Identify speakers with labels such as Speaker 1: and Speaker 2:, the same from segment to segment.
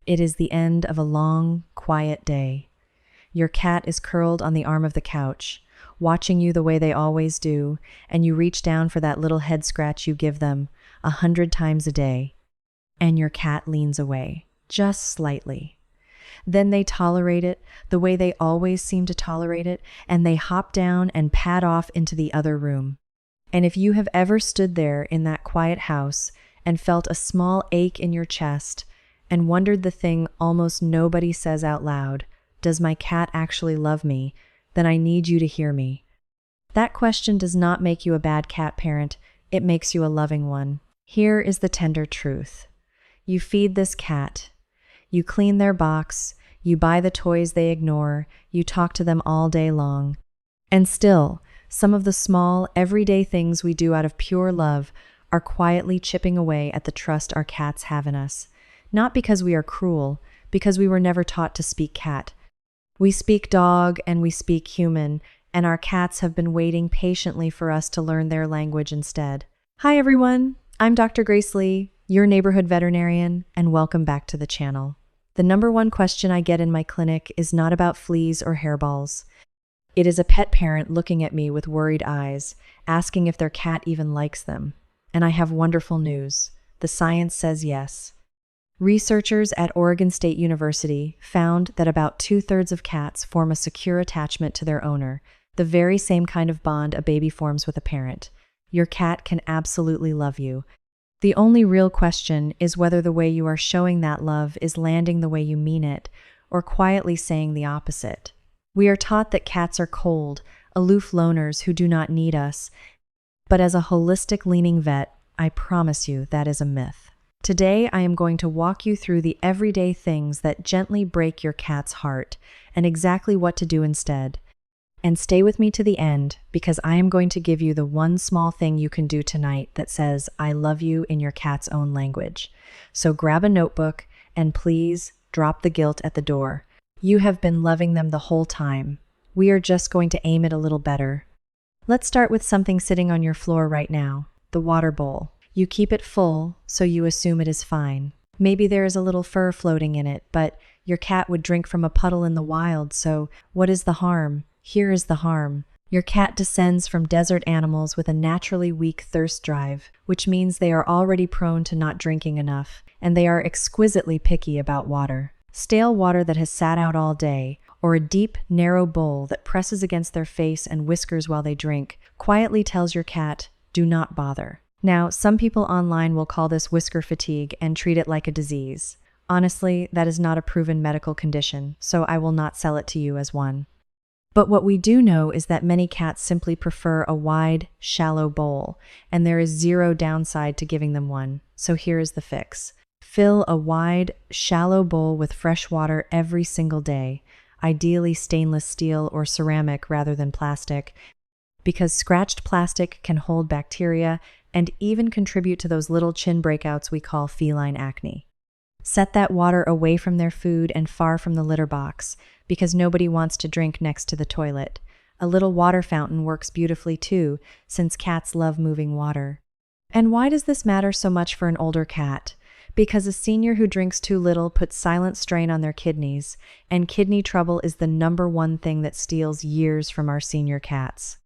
Speaker 1: It is the end of a long, quiet day. Your cat is curled on the arm of the couch, watching you the way they always do, and you reach down for that little head scratch you give them 100 times a day. And your cat leans away, just slightly. Then they tolerate it the way they always seem to tolerate it, and they hop down and pad off into the other room. And if you have ever stood there in that quiet house and felt a small ache in your chest and wondered the thing almost nobody says out loud, does my cat actually love me? Then I need you to hear me. That question does not make you a bad cat parent, it makes you a loving one. Here is the tender truth. You feed this cat. You clean their box. You buy the toys they ignore. You talk to them all day long. And still, some of the small, everyday things we do out of pure love are quietly chipping away at the trust our cats have in us. Not because we are cruel, because we were never taught to speak cat. We speak dog and we speak human, and our cats have been waiting patiently for us to learn their language instead. Hi everyone, I'm Dr. Grace Lee, your neighborhood veterinarian, and welcome back to the channel. The number one question I get in my clinic is not about fleas or hairballs. It is a pet parent looking at me with worried eyes, asking if their cat even likes them. And I have wonderful news. The science says yes. Researchers at Oregon State University found that about 2/3 of cats form a secure attachment to their owner, the very same kind of bond a baby forms with a parent. Your cat can absolutely love you. The only real question is whether the way you are showing that love is landing the way you mean it, or quietly saying the opposite. We are taught that cats are cold, aloof loners who do not need us, but as a holistic-leaning vet, I promise you that is a myth. Today, I am going to walk you through the everyday things that gently break your cat's heart and exactly what to do instead. And stay with me to the end, because I am going to give you the one small thing you can do tonight that says, I love you in your cat's own language. So grab a notebook and please drop the guilt at the door. You have been loving them the whole time. We are just going to aim it a little better. Let's start with something sitting on your floor right now, the water bowl. You keep it full, so you assume it is fine. Maybe there is a little fur floating in it, but your cat would drink from a puddle in the wild, so what is the harm? Here is the harm. Your cat descends from desert animals with a naturally weak thirst drive, which means they are already prone to not drinking enough, and they are exquisitely picky about water. Stale water that has sat out all day, or a deep, narrow bowl that presses against their face and whiskers while they drink, quietly tells your cat, do not bother. Now, some people online will call this whisker fatigue and treat it like a disease. Honestly, that is not a proven medical condition, so I will not sell it to you as one. But what we do know is that many cats simply prefer a wide, shallow bowl, and there is zero downside to giving them one. So here is the fix. Fill a wide, shallow bowl with fresh water every single day, ideally stainless steel or ceramic rather than plastic, because scratched plastic can hold bacteria and even contribute to those little chin breakouts we call feline acne. Set that water away from their food and far from the litter box, because nobody wants to drink next to the toilet. A little water fountain works beautifully too, since cats love moving water. And why does this matter so much for an older cat? Because a senior who drinks too little puts silent strain on their kidneys, and kidney trouble is the number one thing that steals years from our senior cats.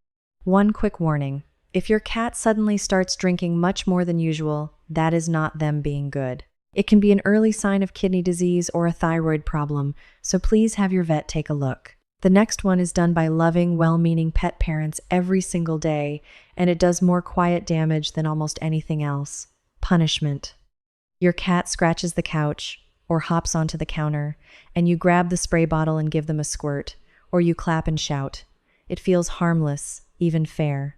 Speaker 1: One quick warning. If your cat suddenly starts drinking much more than usual, that is not them being good. It can be an early sign of kidney disease or a thyroid problem, so please have your vet take a look. The next one is done by loving, well-meaning pet parents every single day, and it does more quiet damage than almost anything else. Punishment. Your cat scratches the couch or hops onto the counter, and you grab the spray bottle and give them a squirt, or you clap and shout. It feels harmless, even fair.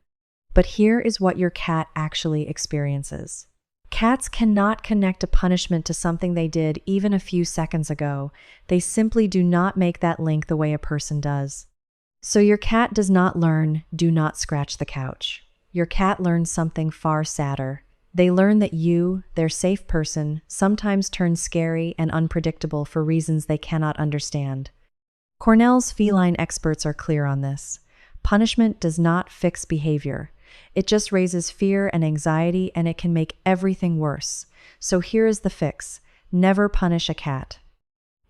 Speaker 1: But here is what your cat actually experiences. Cats cannot connect a punishment to something they did even a few seconds ago. They simply do not make that link the way a person does. So your cat does not learn, do not scratch the couch. Your cat learns something far sadder. They learn that you, their safe person, sometimes turn scary and unpredictable for reasons they cannot understand. Cornell's feline experts are clear on this. Punishment does not fix behavior. It just raises fear and anxiety, and it can make everything worse. So here is the fix. Never punish a cat.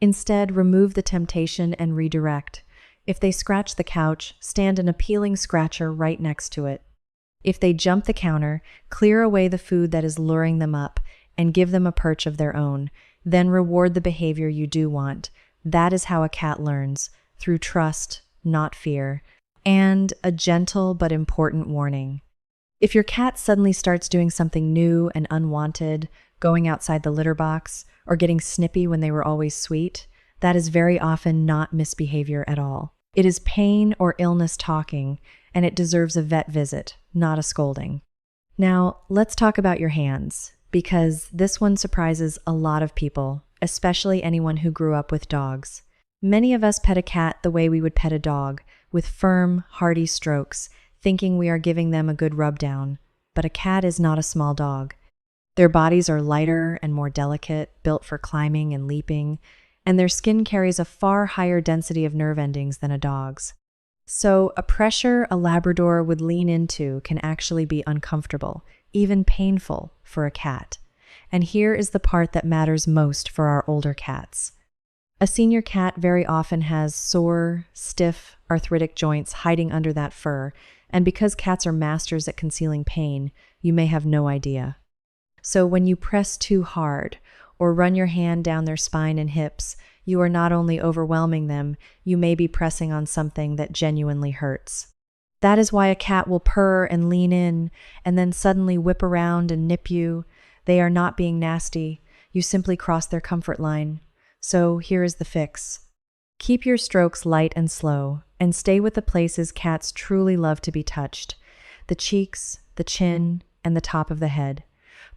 Speaker 1: Instead, remove the temptation and redirect. If they scratch the couch, stand an appealing scratcher right next to it. If they jump the counter, clear away the food that is luring them up and give them a perch of their own. Then reward the behavior you do want. That is how a cat learns, through trust, not fear. And a gentle but important warning. If your cat suddenly starts doing something new and unwanted, going outside the litter box, or getting snippy when they were always sweet, that is very often not misbehavior at all. It is pain or illness talking, and it deserves a vet visit, not a scolding. Now, let's talk about your hands, because this one surprises a lot of people, especially anyone who grew up with dogs. Many of us pet a cat the way we would pet a dog, with firm, hearty strokes, thinking we are giving them a good rub down. But a cat is not a small dog. Their bodies are lighter and more delicate, built for climbing and leaping, and their skin carries a far higher density of nerve endings than a dog's. So, a pressure a Labrador would lean into can actually be uncomfortable, even painful, for a cat. And here is the part that matters most for our older cats. A senior cat very often has sore, stiff, arthritic joints hiding under that fur, and because cats are masters at concealing pain, you may have no idea. So when you press too hard, or run your hand down their spine and hips, you are not only overwhelming them, you may be pressing on something that genuinely hurts. That is why a cat will purr and lean in, and then suddenly whip around and nip you. They are not being nasty, you simply cross their comfort line. So here is the fix. Keep your strokes light and slow, and stay with the places cats truly love to be touched: the cheeks, the chin, and the top of the head.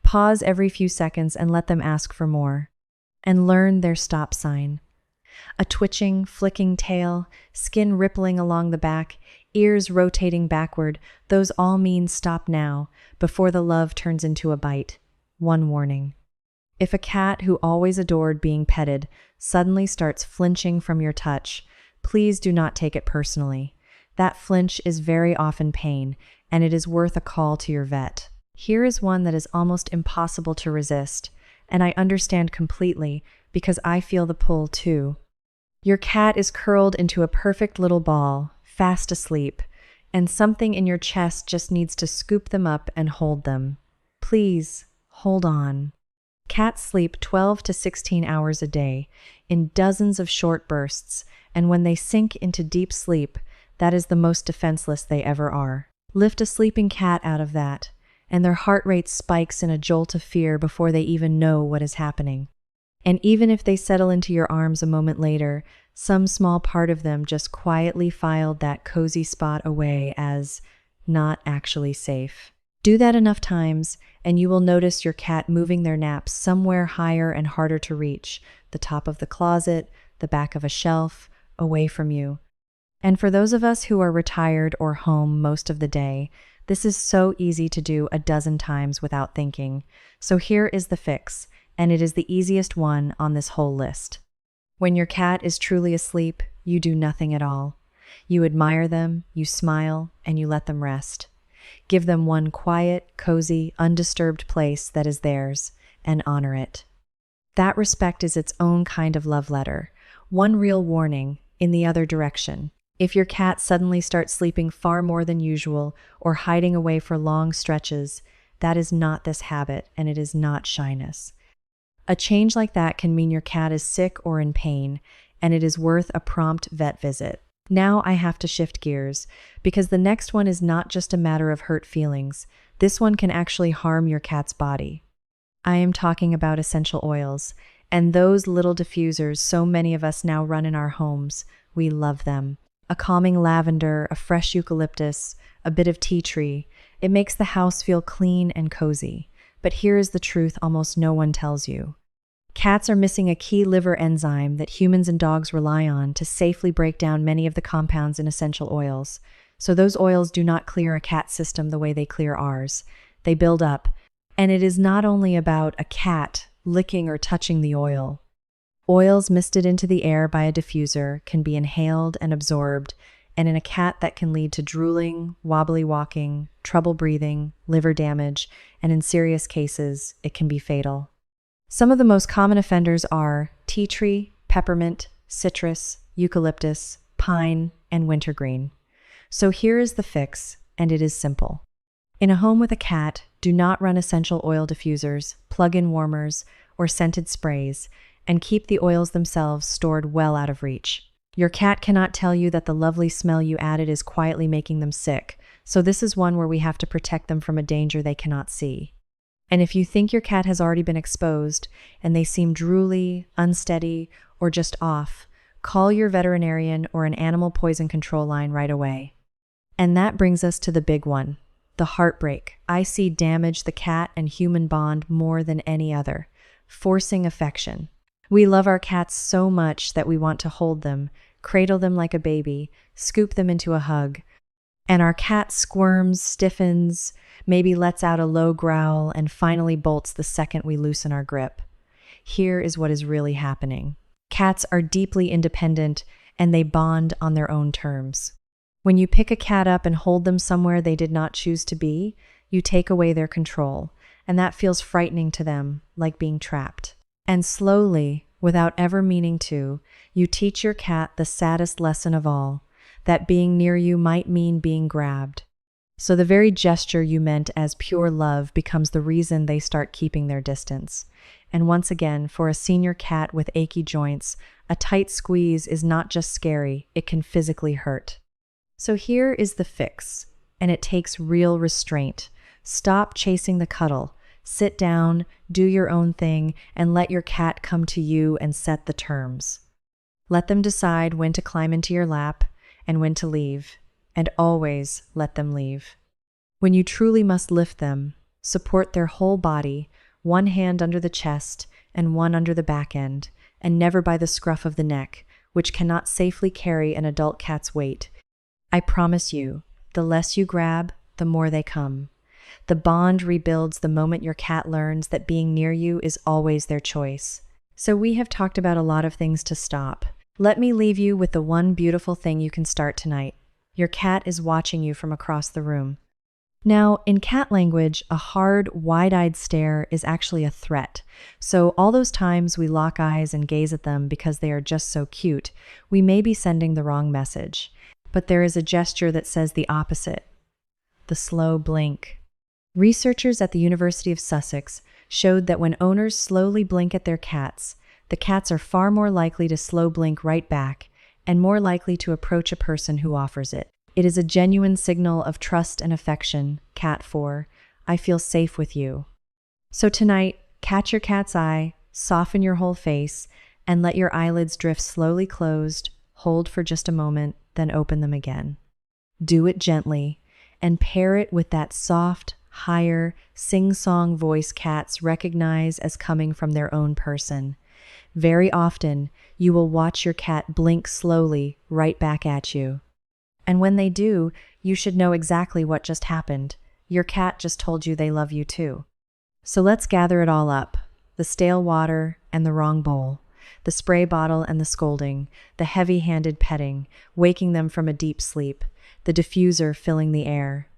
Speaker 1: Pause every few seconds and let them ask for more. And learn their stop sign. A twitching, flicking tail, skin rippling along the back, ears rotating backward, those all mean stop now, before the love turns into a bite. One warning. If a cat who always adored being petted suddenly starts flinching from your touch, please do not take it personally. That flinch is very often pain, and it is worth a call to your vet. Here is one that is almost impossible to resist, and I understand completely because I feel the pull too. Your cat is curled into a perfect little ball, fast asleep, and something in your chest just needs to scoop them up and hold them. Please, hold on. Cats sleep 12 to 16 hours a day, in dozens of short bursts, and when they sink into deep sleep, that is the most defenseless they ever are. Lift a sleeping cat out of that, and their heart rate spikes in a jolt of fear before they even know what is happening. And even if they settle into your arms a moment later, some small part of them just quietly filed that cozy spot away as not actually safe. Do that enough times, and you will notice your cat moving their naps somewhere higher and harder to reach, the top of the closet, the back of a shelf, away from you. And for those of us who are retired or home most of the day, this is so easy to do a dozen times without thinking. So here is the fix, and it is the easiest one on this whole list. When your cat is truly asleep, you do nothing at all. You admire them, you smile, and you let them rest. Give them one quiet, cozy, undisturbed place that is theirs, and honor it. That respect is its own kind of love letter, one real warning in the other direction. If your cat suddenly starts sleeping far more than usual or hiding away for long stretches, that is not this habit, and it is not shyness. A change like that can mean your cat is sick or in pain, and it is worth a prompt vet visit. Now I have to shift gears, because the next one is not just a matter of hurt feelings. This one can actually harm your cat's body. I am talking about essential oils, and those little diffusers so many of us now run in our homes. We love them. A calming lavender, a fresh eucalyptus, a bit of tea tree. It makes the house feel clean and cozy. But here is the truth almost no one tells you. Cats are missing a key liver enzyme that humans and dogs rely on to safely break down many of the compounds in essential oils. So those oils do not clear a cat's system the way they clear ours. They build up. And it is not only about a cat licking or touching the oil. Oils misted into the air by a diffuser can be inhaled and absorbed, and in a cat that can lead to drooling, wobbly walking, trouble breathing, liver damage, and in serious cases, it can be fatal. Some of the most common offenders are tea tree, peppermint, citrus, eucalyptus, pine, and wintergreen. So here is the fix, and it is simple. In a home with a cat, do not run essential oil diffusers, plug-in warmers, or scented sprays, and keep the oils themselves stored well out of reach. Your cat cannot tell you that the lovely smell you added is quietly making them sick, so this is one where we have to protect them from a danger they cannot see. And if you think your cat has already been exposed and they seem drooly, unsteady, or just off, call your veterinarian or an animal poison control line right away. And that brings us to the big one, the heartbreak. I see damage the cat and human bond more than any other, forcing affection. We love our cats so much that we want to hold them, cradle them like a baby, scoop them into a hug. And our cat squirms, stiffens, maybe lets out a low growl, and finally bolts the second we loosen our grip. Here is what is really happening. Cats are deeply independent, and they bond on their own terms. When you pick a cat up and hold them somewhere they did not choose to be, you take away their control, and that feels frightening to them, like being trapped. And slowly, without ever meaning to, you teach your cat the saddest lesson of all, that being near you might mean being grabbed. So the very gesture you meant as pure love becomes the reason they start keeping their distance. And once again, for a senior cat with achy joints, a tight squeeze is not just scary, it can physically hurt. So here is the fix, and it takes real restraint. Stop chasing the cuddle. Sit down, do your own thing, and let your cat come to you and set the terms. Let them decide when to climb into your lap and when to leave, and always let them leave. When you truly must lift them, support their whole body, one hand under the chest and one under the back end, and never by the scruff of the neck, which cannot safely carry an adult cat's weight. I promise you, the less you grab, the more they come. The bond rebuilds the moment your cat learns that being near you is always their choice. So we have talked about a lot of things to stop. Let me leave you with the one beautiful thing you can start tonight. Your cat is watching you from across the room. Now, in cat language, a hard, wide-eyed stare is actually a threat. So all those times we lock eyes and gaze at them because they are just so cute, we may be sending the wrong message. But there is a gesture that says the opposite, the slow blink. Researchers at the University of Sussex showed that when owners slowly blink at their cats, the cats are far more likely to slow blink right back and more likely to approach a person who offers it. It is a genuine signal of trust and affection, Cat 4. I feel safe with you. So tonight, catch your cat's eye, soften your whole face, and let your eyelids drift slowly closed, hold for just a moment, then open them again. Do it gently, and pair it with that soft, higher, sing-song voice cats recognize as coming from their own person. Very often, you will watch your cat blink slowly right back at you. And when they do, you should know exactly what just happened. Your cat just told you they love you too. So let's gather it all up. The stale water and the wrong bowl. The spray bottle and the scolding. The heavy-handed petting, waking them from a deep sleep. The diffuser filling the air.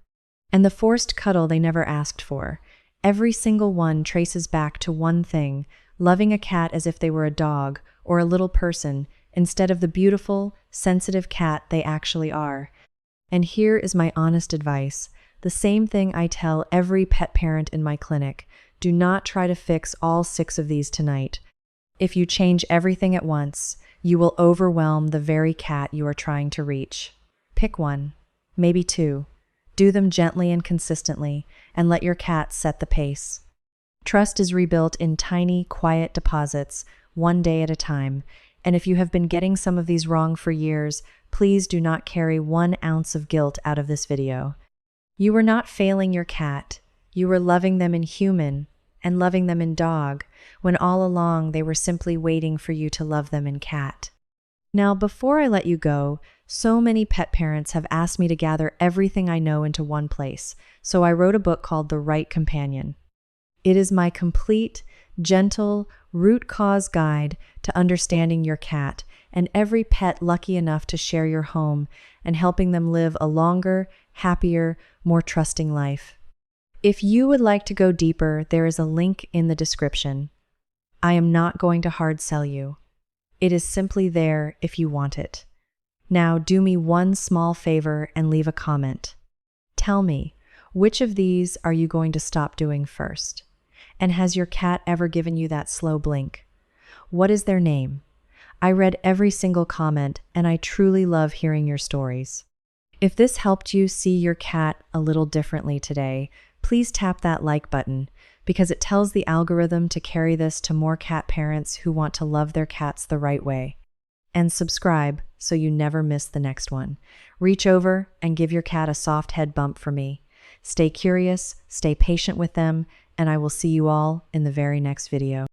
Speaker 1: And the forced cuddle they never asked for. Every single one traces back to one thing, loving a cat as if they were a dog or a little person, instead of the beautiful, sensitive cat they actually are. And here is my honest advice, the same thing I tell every pet parent in my clinic. Do not try to fix all 6 of these tonight. If you change everything at once, you will overwhelm the very cat you are trying to reach. Pick one, maybe 2. Do them gently and consistently, and let your cat set the pace. Trust is rebuilt in tiny, quiet deposits, one day at a time. And if you have been getting some of these wrong for years, please do not carry 1 ounce of guilt out of this video. You were not failing your cat. You were loving them in human and loving them in dog, when all along they were simply waiting for you to love them in cat. Now, before I let you go, so many pet parents have asked me to gather everything I know into one place, so I wrote a book called The Right Companion. It is my complete, gentle, root cause guide to understanding your cat and every pet lucky enough to share your home and helping them live a longer, happier, more trusting life. If you would like to go deeper, there is a link in the description. I am not going to hard sell you. It is simply there if you want it. Now, do me one small favor and leave a comment. Tell me, which of these are you going to stop doing first? And has your cat ever given you that slow blink? What is their name? I read every single comment, and I truly love hearing your stories. If this helped you see your cat a little differently today, please tap that like button because it tells the algorithm to carry this to more cat parents who want to love their cats the right way. And subscribe so you never miss the next one. Reach over and give your cat a soft head bump for me. Stay curious, stay patient with them, and I will see you all in the very next video.